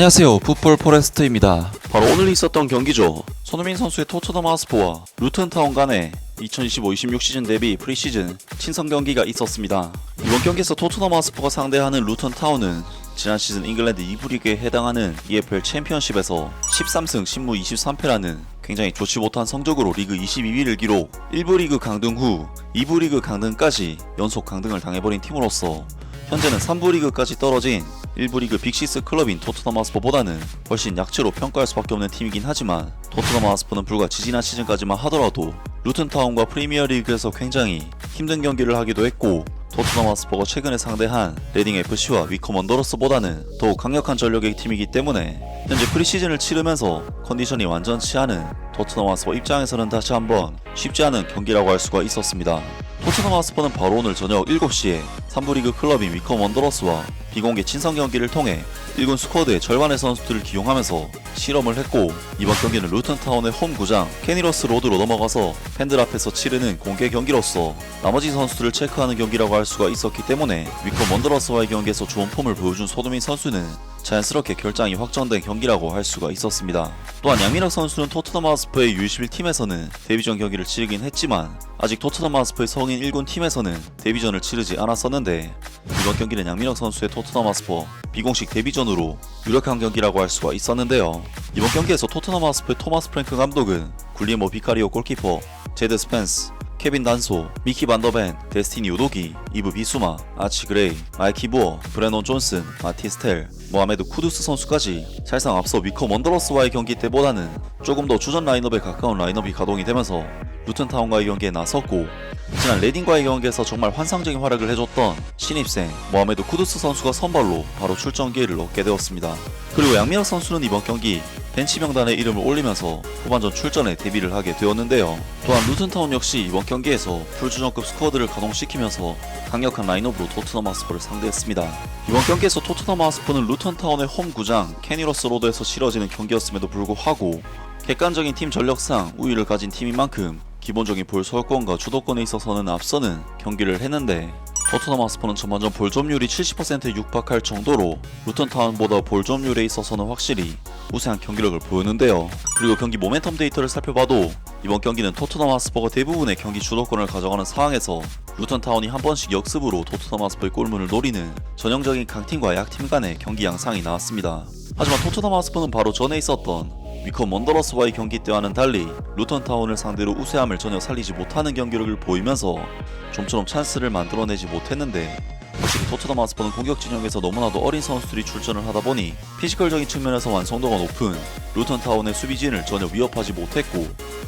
안녕하세요, 풋볼 포레스트입니다. 바로 오늘 있었던 경기죠. 손흥민 선수의 토트넘 하스포와 루튼타운 간의 2025-26 시즌 대비 프리시즌 친선 경기가 있었습니다. 이번 경기에서 토트넘 하스포가 상대하는 루튼타운은 지난 시즌 잉글랜드 2부 리그에 해당하는 EFL 챔피언십에서 13승 10무 23패라는 굉장히 좋지 못한 성적으로 리그 22위를 기록, 1부 리그 강등 후 2부 리그 강등까지 연속 강등을 당해버린 팀으로서 현재는 3부 리그까지 떨어진 1부 리그 빅시스 클럽인 토트넘 하스퍼보다는 훨씬 약체로 평가할 수밖에 없는 팀이긴 하지만, 토트넘 하스퍼는 불과 지지난 시즌까지만 하더라도 루튼타운과 프리미어리그에서 굉장히 힘든 경기를 하기도 했고, 토트넘 하스퍼가 최근에 상대한 레딩 FC와 위컴 원더러스보다는 더욱 강력한 전력의 팀이기 때문에 현재 프리시즌을 치르면서 컨디션이 완전치 않은 토트넘 하스퍼 입장에서는 다시 한번 쉽지 않은 경기라고 할 수가 있었습니다. 토트넘 하스퍼는 바로 오늘 저녁 7시에 3부 리그 클럽인 위컴 원더러스와 비공개 친선 경기를 통해 1군 스쿼드의 절반의 선수들을 기용하면서 실험을 했고, 이번 경기는 루튼타운의 홈 구장 캐니러스 로드로 넘어가서 팬들 앞에서 치르는 공개 경기로서 나머지 선수들을 체크하는 경기라고 할 수가 있었기 때문에 위컴 원더러스와의 경기에서 좋은 폼을 보여준 손흥민 선수는 자연스럽게 결장이 확정된 경기라고 할 수가 있었습니다. 또한 양민혁 선수는 토트넘 하스퍼의 U21팀에서는 데뷔전 경기를 치르긴 했지만 아직 토트넘 하스퍼의 성인 1군 팀에서는 데뷔전을 치르지 않았었는데, 이번 경기는 양민혁 선수의 토트넘 하스퍼 비공식 데뷔전으로 유력한 경기라고 할 수가 있었는데요. 이번 경기에서 토트넘 하스퍼의 토마스 프랭크 감독은 굴리모 비카리오 골키퍼, 제드 스펜스, 케빈 단소, 미키 반더벤, 데스티니 우도기, 이브 비수마, 아치 그레이, 마이키 부어, 브레논 존슨, 마티 스텔, 모하메드 쿠두스 선수까지 사실상 앞서 위컴 원더러스와의 경기 때보다는 조금 더 주전 라인업에 가까운 라인업이 가동이 되면서 루튼타운과의 경기에 나섰고, 지난 레딩과의 경기에서 정말 환상적인 활약을 해줬던 신입생 모하메드 쿠두스 선수가 선발로 바로 출전 기회를 얻게 되었습니다. 그리고 양민혁 선수는 이번 경기 벤치 명단에 이름을 올리면서 후반전 출전에 데뷔를 하게 되었는데요. 또한 루튼타운 역시 이번 경기에서 풀주전급 스쿼드를 가동시키면서 강력한 라인업으로 토트넘 하스퍼를 상대했습니다. 이번 경기에서 토트넘 하스퍼는 루튼타운의 홈 구장 캐니러스 로드에서 치러지는 경기였음에도 불구하고 객관적인 팀 전력상 우위를 가진 팀인 만큼 기본적인 볼 소유권과 주도권에 있어서는 앞서는 경기를 했는데, 토트넘 하스퍼는 전반전 볼 점유율이 70%에 육박할 정도로 루튼타운보다 볼 점유율에 있어서는 확실히 우세한 경기력을 보였는데요. 그리고 경기 모멘텀 데이터를 살펴봐도 이번 경기는 토트넘 하스퍼가 대부분의 경기 주도권을 가져가는 상황에서 루튼타운이 한 번씩 역습으로 토트넘 하스퍼의 골문을 노리는 전형적인 강팀과 약팀 간의 경기 양상이 나왔습니다. 하지만 토트넘 하스퍼는 바로 전에 있었던 위컴 원더러스와의 경기 때와는 달리 루튼타운을 상대로 우세함을 전혀 살리지 못하는 경기력을 보이면서 좀처럼 찬스를 만들어내지 못했는데, 확실히 토트넘 하스퍼는 공격 진영에서 너무나도 어린 선수들이 출전을 하다보니 피지컬적인 측면에서 완성도가 높은 루튼타운의 수비진을 전혀 위협하지 못했고,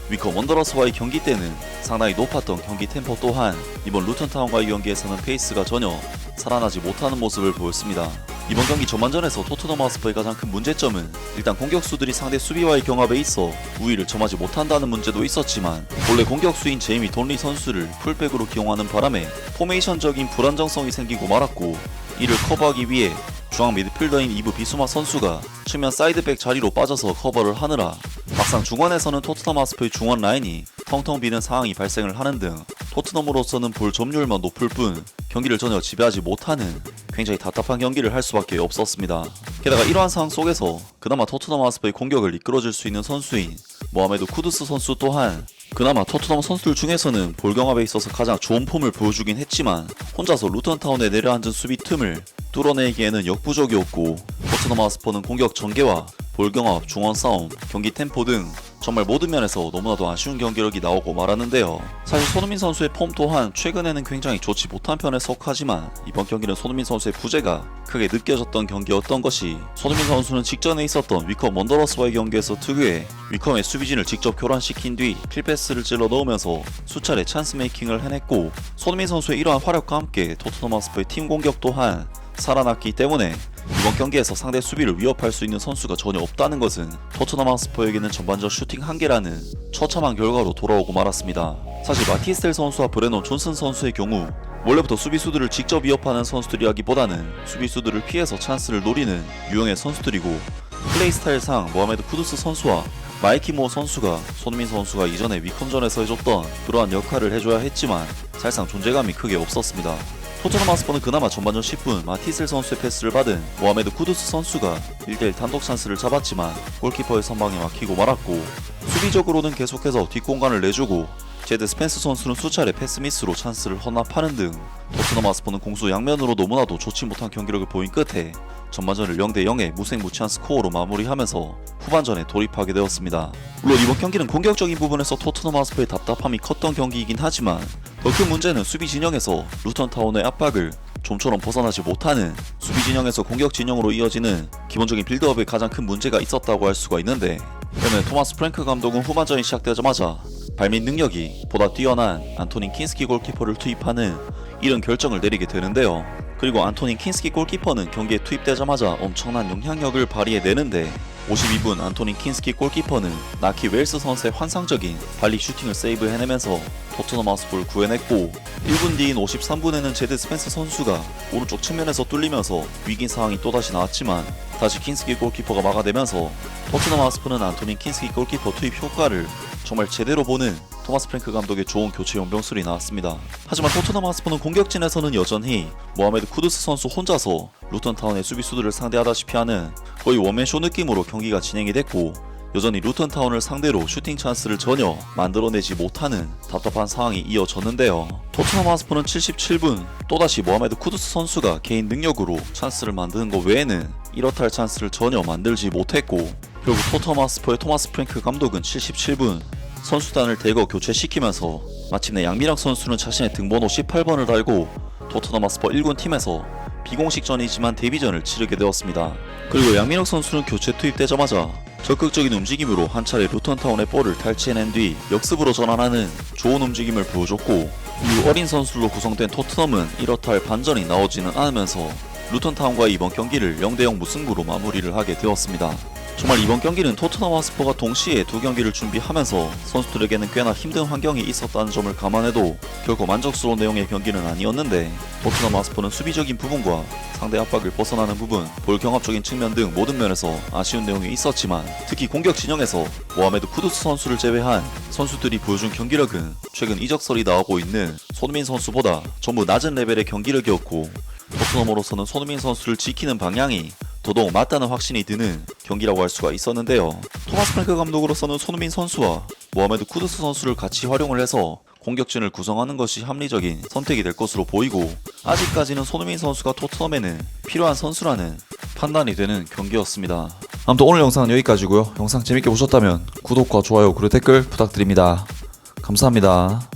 위컴 원더러스와의 경기 때는 상당히 높았던 경기 템포 또한 이번 루튼타운과의 경기에서는 페이스가 전혀 살아나지 못하는 모습을 보였습니다. 이번 경기 전반전에서 토트넘 하스퍼의 가장 큰 문제점은 일단 공격수들이 상대 수비와의 경합에 있어 우위를 점하지 못한다는 문제도 있었지만, 본래 공격수인 제이미 돈리 선수를 풀백으로 기용하는 바람에 포메이션적인 불안정성이 생기고 말았고, 이를 커버하기 위해 중앙 미드필더인 이브 비수마 선수가 측면 사이드백 자리로 빠져서 커버를 하느라 막상 중원에서는 토트넘 하스퍼의 중원 라인이 텅텅 비는 상황이 발생을 하는 등 토트넘으로서는 볼 점유율만 높을 뿐 경기를 전혀 지배하지 못하는 굉장히 답답한 경기를 할 수밖에 없었습니다. 게다가 이러한 상황 속에서 그나마 토트넘 하스퍼의 공격을 이끌어줄 수 있는 선수인 모하메드 쿠두스 선수 또한 그나마 토트넘 선수들 중에서는 볼 경합에 있어서 가장 좋은 폼을 보여주긴 했지만 혼자서 루튼타운에 내려앉은 수비 틈을 뚫어내기에는 역부족이었고, 토트넘 하스퍼는 공격 전개와 볼 경합, 중원 싸움, 경기 템포 등 정말 모든 면에서 너무나도 아쉬운 경기력이 나오고 말았는데요. 사실 손흥민 선수의 폼 또한 최근에는 굉장히 좋지 못한 편에 속하지만 이번 경기는 손흥민 선수의 부재가 크게 느껴졌던 경기였던 것이, 손흥민 선수는 직전에 있었던 위컴 원더러스와의 경기에서 특유의 위컴의 수비진을 직접 교란시킨 뒤 킬패스를 찔러 넣으면서 수차례 찬스 메이킹을 해냈고, 손흥민 선수의 이러한 활약과 함께 토트넘 하스퍼의 팀 공격 또한 살아났기 때문에 이번 경기에서 상대 수비를 위협할 수 있는 선수가 전혀 없다는 것은 토트넘 하스퍼에게는 전반전 슈팅 한계라는 처참한 결과로 돌아오고 말았습니다. 사실 마티 스텔 선수와 브레논 존슨 선수의 경우 원래부터 수비수들을 직접 위협하는 선수들이라기보다는 수비수들을 피해서 찬스를 노리는 유형의 선수들이고, 플레이 스타일상 모하메드 쿠두스 선수와 마이키 무어 선수가 손흥민 선수가 이전에 위컴전에서 해줬던 그러한 역할을 해줘야 했지만 사실상 존재감이 크게 없었습니다. 토트넘 하스퍼는 그나마 전반전 10분 마티셀 선수의 패스를 받은 모하메드 쿠두스 선수가 1대1 단독 찬스를 잡았지만 골키퍼의 선방에 막히고 말았고, 수비적으로는 계속해서 뒷공간을 내주고 제드 스펜스 선수는 수차례 패스 미스로 찬스를 헌납하는 등 토트넘 하스퍼는 공수 양면으로 너무나도 좋지 못한 경기력을 보인 끝에 전반전을 0대0의 무색무취한 스코어로 마무리하면서 후반전에 돌입하게 되었습니다. 물론 이번 경기는 공격적인 부분에서 토트넘 하스퍼의 답답함이 컸던 경기이긴 하지만 더 큰 문제는 수비 진영에서 루턴 타운의 압박을 좀처럼 벗어나지 못하는 수비 진영에서 공격 진영으로 이어지는 기본적인 빌드업에 가장 큰 문제가 있었다고 할 수가 있는데, 때문에 토마스 프랭크 감독은 후반전이 시작되자마자 발밑 능력이 보다 뛰어난 안토닌 킨스키 골키퍼를 투입하는 이런 결정을 내리게 되는데요. 그리고 안토닌 킨스키 골키퍼는 경기에 투입되자마자 엄청난 영향력을 발휘해내는데, 52분 안토닌 킨스키 골키퍼는 나키 웰스 선수의 환상적인 발리 슈팅을 세이브해내면서 토트넘 하스퍼를 구해냈고, 1분 뒤인 53분에는 제드 스펜스 선수가 오른쪽 측면에서 뚫리면서 위기 상황이 또다시 나왔지만 다시 킨스키 골키퍼가 막아내면서 토트넘 하스퍼는 안토닌 킨스키 골키퍼 투입 효과를 정말 제대로 보는 토마스 프랭크 감독의 좋은 교체 용병술이 나왔습니다. 하지만 토트넘 하스퍼는 공격진에서는 여전히 모하메드 쿠두스 선수 혼자서 루턴 타운의 수비수들을 상대하다시피 하는 거의 원맨쇼 느낌으로 경기가 진행이 됐고, 여전히 루턴 타운을 상대로 슈팅 찬스를 전혀 만들어내지 못하는 답답한 상황이 이어졌는데요. 토트넘 하스퍼는 77분 또다시 모하메드 쿠두스 선수가 개인 능력으로 찬스를 만드는 것 외에는 이렇다 할 찬스를 전혀 만들지 못했고, 결국 토트넘 하스퍼의 토마스 프랭크 감독은 77분 선수단을 대거 교체시키면서 마침내 양민혁 선수는 자신의 등번호 18번을 달고 토트넘 하스퍼 1군 팀에서 비공식전이지만 데뷔전을 치르게 되었습니다. 그리고 양민혁 선수는 교체 투입되자마자 적극적인 움직임으로 한 차례 루턴타운의 볼을 탈취해낸 뒤 역습으로 전환하는 좋은 움직임을 보여줬고, 이후 어린 선수로 구성된 토트넘은 이렇다 할 반전이 나오지는 않으면서 루턴타운과의 이번 경기를 0대0 무승부로 마무리를 하게 되었습니다. 정말 이번 경기는 토트넘 하스퍼가 동시에 두 경기를 준비하면서 선수들에게는 꽤나 힘든 환경이 있었다는 점을 감안해도 결코 만족스러운 내용의 경기는 아니었는데, 토트넘 하스퍼는 수비적인 부분과 상대 압박을 벗어나는 부분, 볼 경합적인 측면 등 모든 면에서 아쉬운 내용이 있었지만, 특히 공격 진영에서 모하메드 쿠두스 선수를 제외한 선수들이 보여준 경기력은 최근 이적설이 나오고 있는 손흥민 선수보다 전부 낮은 레벨의 경기력이었고, 토트넘으로서는 손흥민 선수를 지키는 방향이 더더욱 맞다는 확신이 드는 경기라고 할 수가 있었는데요. 토마스 프랭크 감독으로서는 손흥민 선수와 모하메드 쿠두스 선수를 같이 활용을 해서 공격진을 구성하는 것이 합리적인 선택이 될 것으로 보이고, 아직까지는 손흥민 선수가 토트넘에는 필요한 선수라는 판단이 되는 경기였습니다. 아무튼 오늘 영상은 여기까지고요. 영상 재밌게 보셨다면 구독과 좋아요 그리고 댓글 부탁드립니다. 감사합니다.